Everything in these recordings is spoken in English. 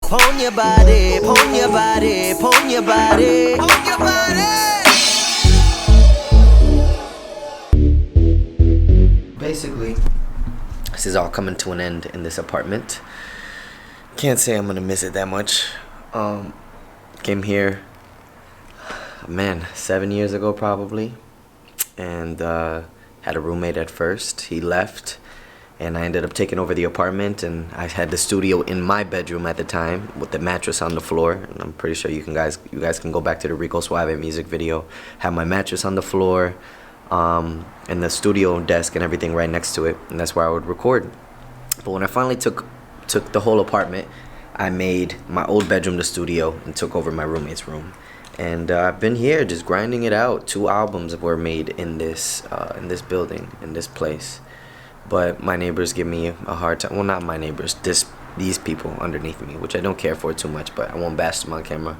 Pon your body, pon your body, pon your body, pon your body. Basically, this is all coming to an end in this apartment. Can't say I'm gonna miss it that much. Came here, man, 7 years ago probably, and had a roommate at first. He left, and I ended up taking over the apartment, and I had the studio in my bedroom at the time with the mattress on the floor. And I'm pretty sure you guys can go back to the Rico Suave music video. Have my mattress on the floor, and the studio desk and everything right next to it, and that's where I would record. But when I finally took the whole apartment, I made my old bedroom the studio and took over my roommate's room. And I've been here just grinding it out. 2 albums were made in this building, in this place. But my neighbors give me a hard time. Well, not my neighbors, these people underneath me, which I don't care for too much, but I won't bash them on camera.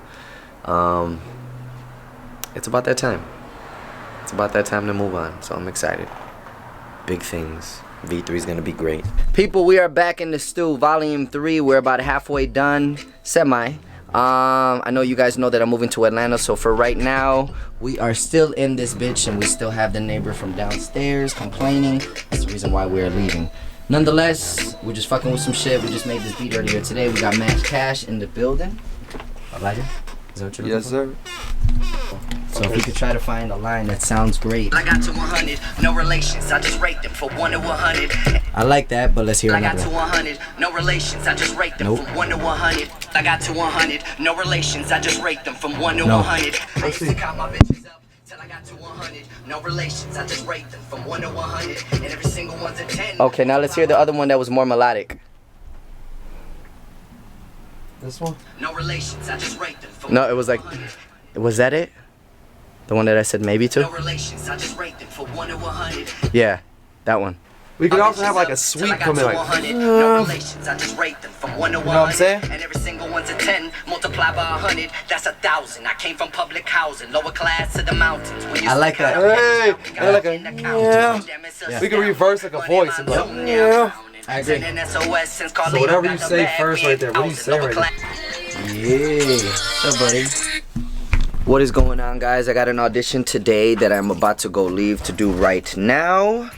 It's about that time. It's about that time to move on, so I'm excited. Big things. V3 is gonna be great. People, we are back in the stew, volume 3. We're about halfway done, semi. I know you guys know that I'm moving to Atlanta, so for right now, we are still in this bitch, and we still have the neighbor from downstairs complaining. That's the reason why we're leaving. Nonetheless, we're just fucking with some shit. We just made this beat earlier today. We got Max Cash in the building. Elijah, is that what you're looking for? Yes, sir. So if you could try to find a line that sounds great. I got to 100, no relations, I just rate them from 1 to 100. I like that, but let's hear I another got to one. 100, no relations, I just rate them Nope. from 1 to 100. I got to 100, no relations, I just rate them from 1 to No. 100. I used to count my bitches up till I got to 100, no relations, I just rate them from 1 to 100. And every single one's a 10. Okay, now let's hear the other one that was more melodic. This one? No relations, I just rate them from No, it was like, was that it? The one that I said maybe no to? relations, I just rate them from 1 to 100. Yeah, that one. We could also have like a sweep come in like, no relations, I just rate them from 1 to 100. You know what I'm saying? And every single one's a 10, multiply by 100, that's 1,000. I came from public housing, lower class to the mountains. I like that. Hey, I like a, yeah. We could reverse like a voice and be like, yeah. I agree. So whatever you say first right there, what do you say right there? Yeah. What's up, buddy? What is going on, guys? I got an audition today that I'm about to go leave to do right now.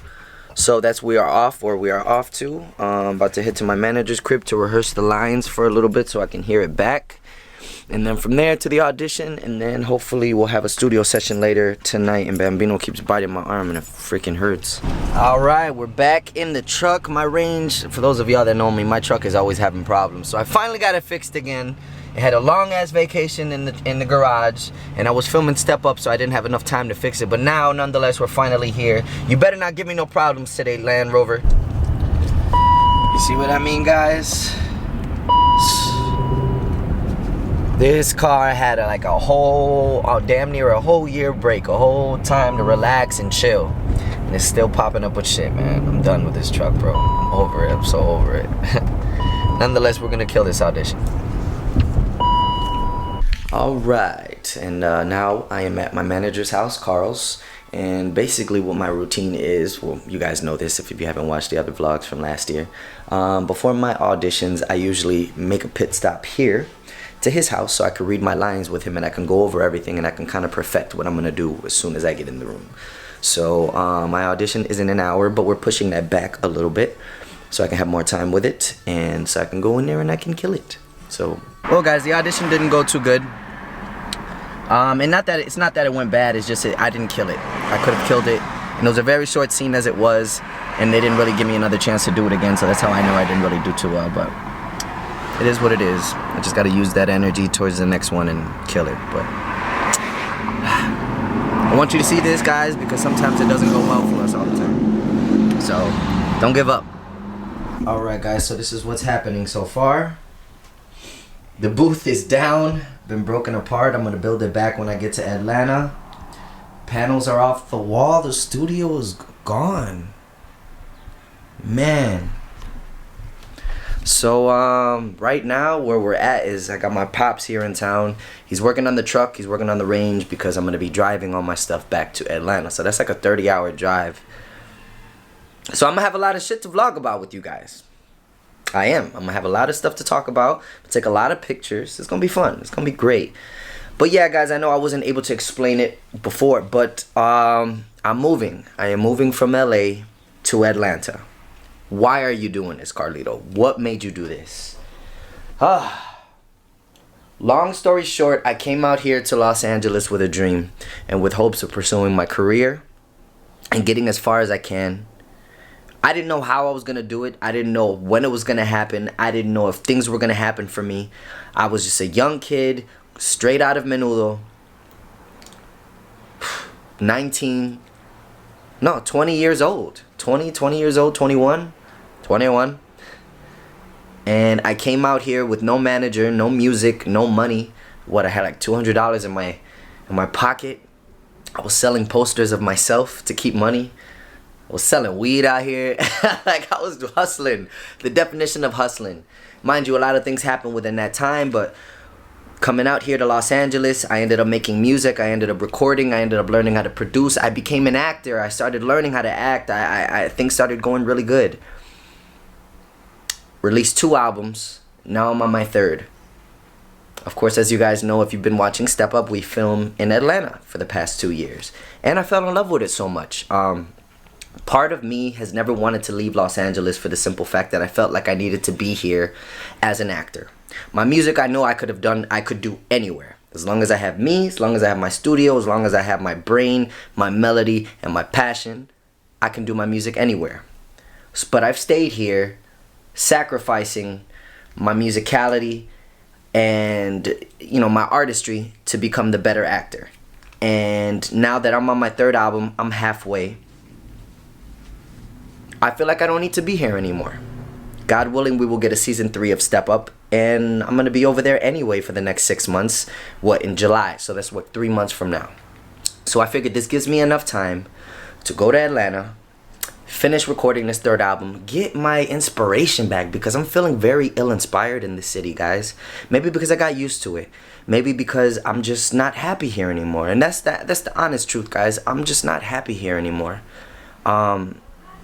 So that's we are off to. About to head to my manager's crib to rehearse the lines for a little bit so I can hear it back. And then from there to the audition, and then hopefully we'll have a studio session later tonight. And Bambino keeps biting my arm and it freaking hurts. Alright, we're back in the truck. My range, for those of y'all that know me, my truck is always having problems. So I finally got it fixed again. It had a long ass vacation in the garage, and I was filming Step Up, so I didn't have enough time to fix it. But now, nonetheless, we're finally here. You better not give me no problems today, Land Rover. You see what I mean, guys? This car had like a whole, damn near a whole year break, a whole time to relax and chill. And it's still popping up with shit, man. I'm done with this truck, bro. I'm over it. I'm so over it. Nonetheless, we're gonna kill this audition. Alright, and now I am at my manager's house, Carl's, and basically what my routine is, well, you guys know this if you haven't watched the other vlogs from last year. Before my auditions, I usually make a pit stop here to his house so I can read my lines with him and I can go over everything and I can kind of perfect what I'm going to do as soon as I get in the room. So my audition is in an hour, but we're pushing that back a little bit so I can have more time with it and so I can go in there and I can kill it. So, well guys, the audition didn't go too good. And it's not that it went bad, it's just that I didn't kill it. I could have killed it. And it was a very short scene as it was, and they didn't really give me another chance to do it again, so that's how I know I didn't really do too well, but it is what it is. I just gotta use that energy towards the next one and kill it, but I want you to see this, guys, because sometimes it doesn't go well for us all the time. So, don't give up. Alright guys, so this is what's happening so far. The booth is down, been broken apart. I'm gonna build it back when I get to Atlanta. Panels are off the wall. The studio is gone. Man. So right now where we're at is I got my pops here in town. He's working on the truck, he's working on the range because I'm gonna be driving all my stuff back to Atlanta. So that's like a 30-hour drive. So I'm gonna have a lot of shit to vlog about with you guys. I am. I'm gonna have a lot of stuff to talk about. Take a lot of pictures. It's gonna be fun. It's gonna be great. But yeah, guys, I know I wasn't able to explain it before, but I'm moving. I am moving from LA to Atlanta. Why are you doing this, Carlito? What made you do this? Long story short, I came out here to Los Angeles with a dream and with hopes of pursuing my career and getting as far as I can. I didn't know how I was going to do it. I didn't know when it was going to happen. I didn't know if things were going to happen for me. I was just a young kid, straight out of Menudo. 20 years old. 20 years old, 21. And I came out here with no manager, no music, no money. What, I had like $200 in my pocket. I was selling posters of myself to keep money. I was selling weed out here. Like, I was hustling. The definition of hustling. Mind you, a lot of things happened within that time, but coming out here to Los Angeles, I ended up making music. I ended up recording. I ended up learning how to produce. I became an actor. I started learning how to act. I things started going really good. Released 2 albums. Now I'm on my 3rd. Of course, as you guys know, if you've been watching Step Up, we film in Atlanta for the past 2 years. And I fell in love with it so much. Part of me has never wanted to leave Los Angeles for the simple fact that I felt like I needed to be here as an actor. My music, I know I could do anywhere. As long as I have me, as long as I have my studio, as long as I have my brain, my melody, and my passion, I can do my music anywhere. But I've stayed here sacrificing my musicality and, you know, my artistry to become the better actor. And now that I'm on my 3rd album, I'm halfway. I feel like I don't need to be here anymore. God willing, we will get a season 3 of Step Up, and I'm gonna be over there anyway for the next 6 months. In July? So that's 3 months from now. So I figured this gives me enough time to go to Atlanta, finish recording this 3rd album, get my inspiration back, because I'm feeling very ill-inspired in this city, guys. Maybe because I got used to it. Maybe because I'm just not happy here anymore. And that's the honest truth, guys. I'm just not happy here anymore.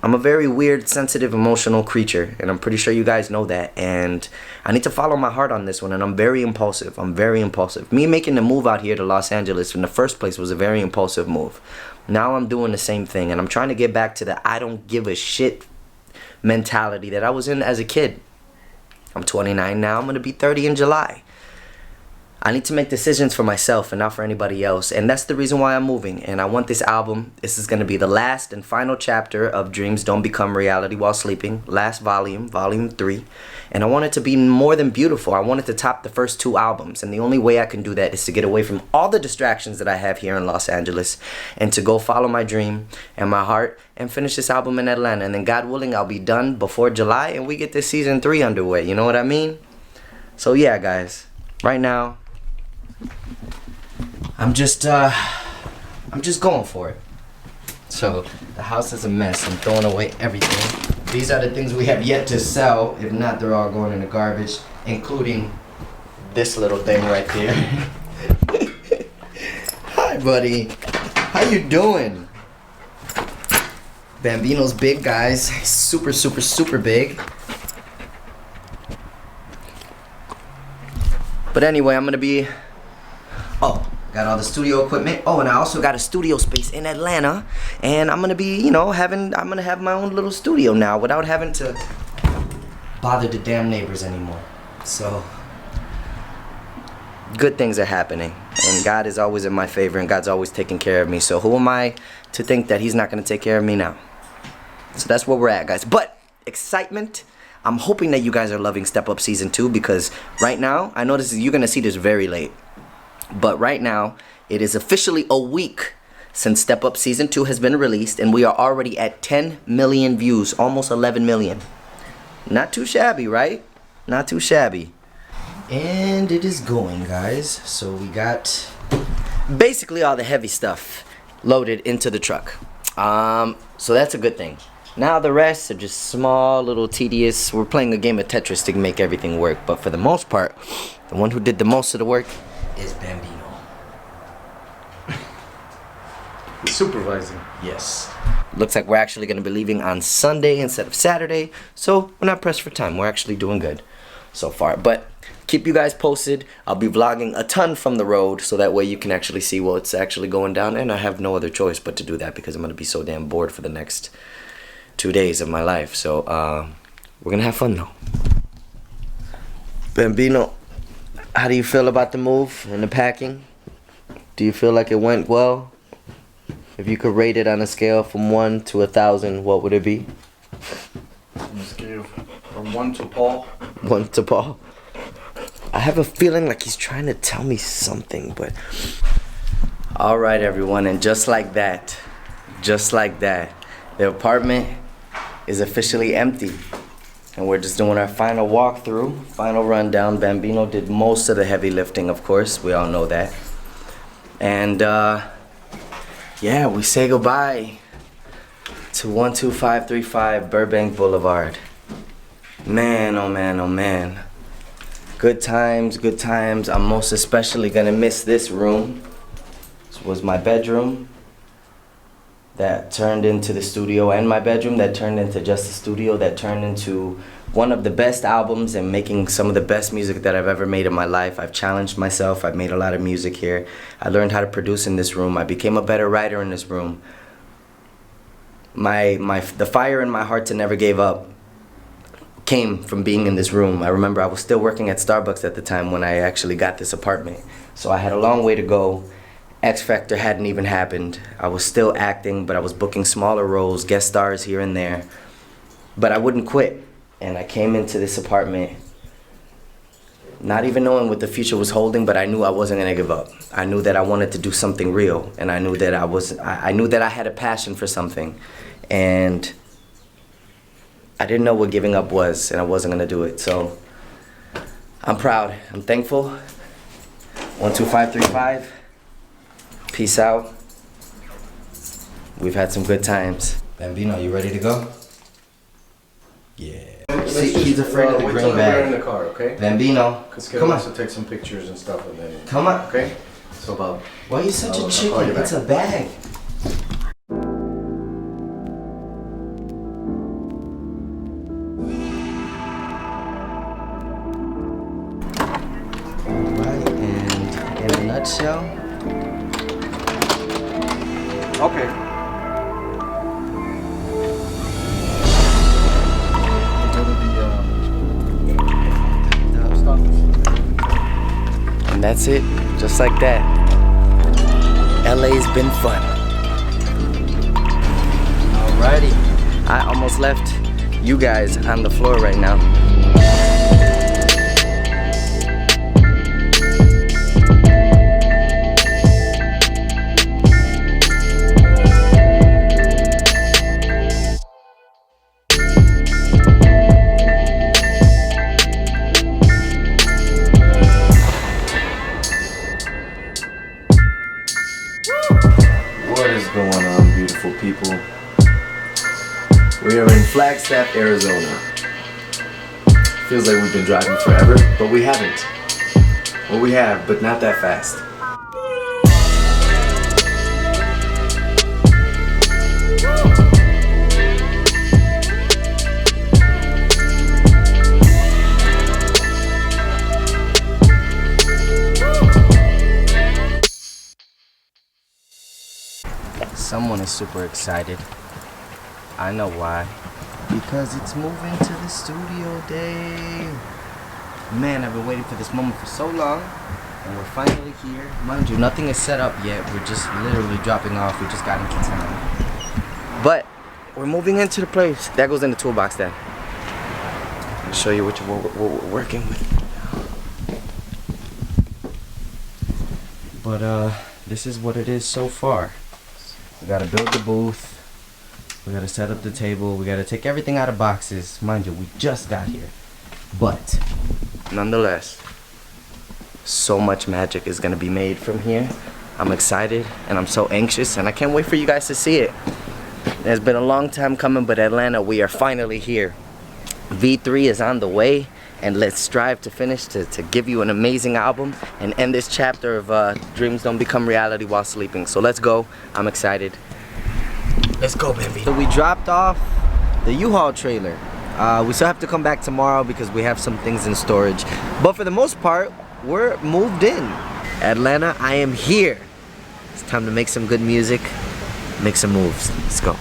I'm a very weird, sensitive, emotional creature, and I'm pretty sure you guys know that. And I need to follow my heart on this one, and I'm very impulsive. Me making the move out here to Los Angeles in the first place was a very impulsive move. Now I'm doing the same thing, and I'm trying to get back to the I don't give a shit mentality that I was in as a kid. I'm 29 now. I'm going to be 30 in July. I need to make decisions for myself and not for anybody else. And that's the reason why I'm moving. And I want this album. This is going to be the last and final chapter of Dreams Don't Become Reality While Sleeping. Last volume, volume 3. And I want it to be more than beautiful. I want it to top the first 2 albums. And the only way I can do that is to get away from all the distractions that I have here in Los Angeles. And to go follow my dream and my heart and finish this album in Atlanta. And then God willing, I'll be done before July and we get this season 3 underway. You know what I mean? So yeah, guys. Right now, I'm just going for it. So the house is a mess. I'm throwing away everything. These are the things we have yet to sell. If not, they're all going in the garbage, including this little thing right there. Hi, buddy. How you doing? Bambino's big, guys. Super, super, super big. But anyway, I'm gonna be... Oh, got all the studio equipment. Oh, and I also got a studio space in Atlanta. And I'm gonna be, you know, I'm gonna have my own little studio now without having to bother the damn neighbors anymore. So, good things are happening. And God is always in my favor, and God's always taking care of me. So who am I to think that he's not gonna take care of me now? So that's where we're at, guys. But, excitement. I'm hoping that you guys are loving Step Up Season 2, because right now, I know you're gonna see this very late. But right now, it is officially a week since Step Up Season 2 has been released, and we are already at 10 million views, almost 11 million. Not too shabby, right? Not too shabby. And it is going, guys. So we got basically all the heavy stuff loaded into the truck. So that's a good thing. Now the rest are just small, little tedious. We're playing a game of Tetris to make everything work. But for the most part, the one who did the most of the work is Bambino. supervising. Yes. Looks like we're actually going to be leaving on Sunday instead of Saturday. So we're not pressed for time. We're actually doing good so far. But keep you guys posted. I'll be vlogging a ton from the road, so that way you can actually see what's actually going down. And I have no other choice but to do that, because I'm going to be so damn bored for the next 2 days of my life. So we're going to have fun though. Bambino, how do you feel about the move and the packing? Do you feel like it went well? If you could rate it on a scale from 1 to 1,000, what would it be? On a scale from 1 to Paul. 1 to Paul. I have a feeling like he's trying to tell me something, but... Alright everyone, and just like that, the apartment is officially empty. And we're just doing our final walkthrough, final rundown. Bambino did most of the heavy lifting, of course. We all know that. And, yeah, we say goodbye to 12535 Burbank Boulevard. Man, oh man, oh man. Good times, good times. I'm most especially gonna miss this room. This was my bedroom that turned into the studio, and my bedroom that turned into just a studio, that turned into one of the best albums and making some of the best music that I've ever made in my life. I've challenged myself. I've made a lot of music here. I learned how to produce in this room. I became a better writer in this room. The fire in my heart to never give up came from being in this room. I remember I was still working at Starbucks at the time when I actually got this apartment. So I had a long way to go. X Factor hadn't even happened. I was still acting, but I was booking smaller roles, guest stars here and there. But I wouldn't quit. And I came into this apartment not even knowing what the future was holding, but I knew I wasn't gonna give up. I knew that I wanted to do something real, and I knew that I knew that I had a passion for something. And I didn't know what giving up was, and I wasn't gonna do it. So I'm proud. I'm thankful. 12535. Peace out. We've had some good times. Bambino, you ready to go? Yeah. See, he's afraid of the green bag. In the car, okay? Bambino, come on. To take some pictures and stuff, and then. Come on. Okay. So about. Why are you such a I'll chicken? call you It's back. a bag. Alright, and in a nutshell. Okay. And that's it, just like that. LA's been fun. Alrighty. I almost left you guys on the floor right now. What is going on, beautiful people? We are in Flagstaff, Arizona. Feels like we've been driving forever, but we haven't. Well, we have, but not that fast. Someone is super excited. I know why. Because it's moving to the studio day. Man, I've been waiting for this moment for so long. And we're finally here. Mind you, nothing is set up yet. We're just literally dropping off. We just got into town. But we're moving into the place. That goes in the toolbox then. I'll show you what we're working with. But this is what it is so far. We gotta build the booth. We gotta set up the table. We gotta take everything out of boxes. Mind you, we just got here. But nonetheless, so much magic is gonna be made from here. I'm excited and I'm so anxious, and I can't wait for you guys to see it. It's been a long time coming, but Atlanta, we are finally here. V3 is on the way, and let's strive to finish to give you an amazing album and end this chapter of dreams don't become reality while sleeping. So let's go. I'm excited. Let's go, baby. So we dropped off the U-Haul trailer. We still have to come back tomorrow because we have some things in storage. But for the most part, we're moved in. Atlanta, I am here. It's time to make some good music, make some moves. Let's go.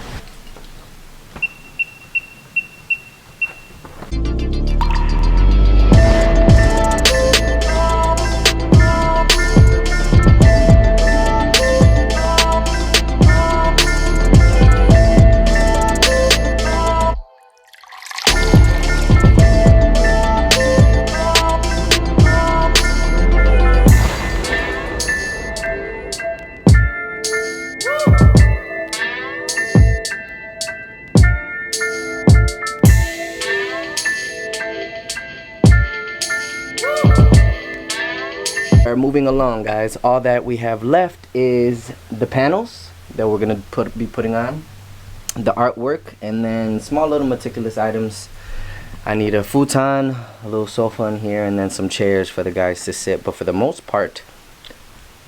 Moving along, guys, all that we have left is the panels that we're gonna be putting on, the artwork, and then small little meticulous items. I need a futon, a little sofa in here, and then some chairs for the guys to sit. But for the most part,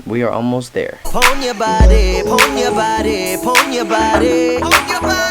we are almost there. Pon your body, pon your body, pon your body, pon your body.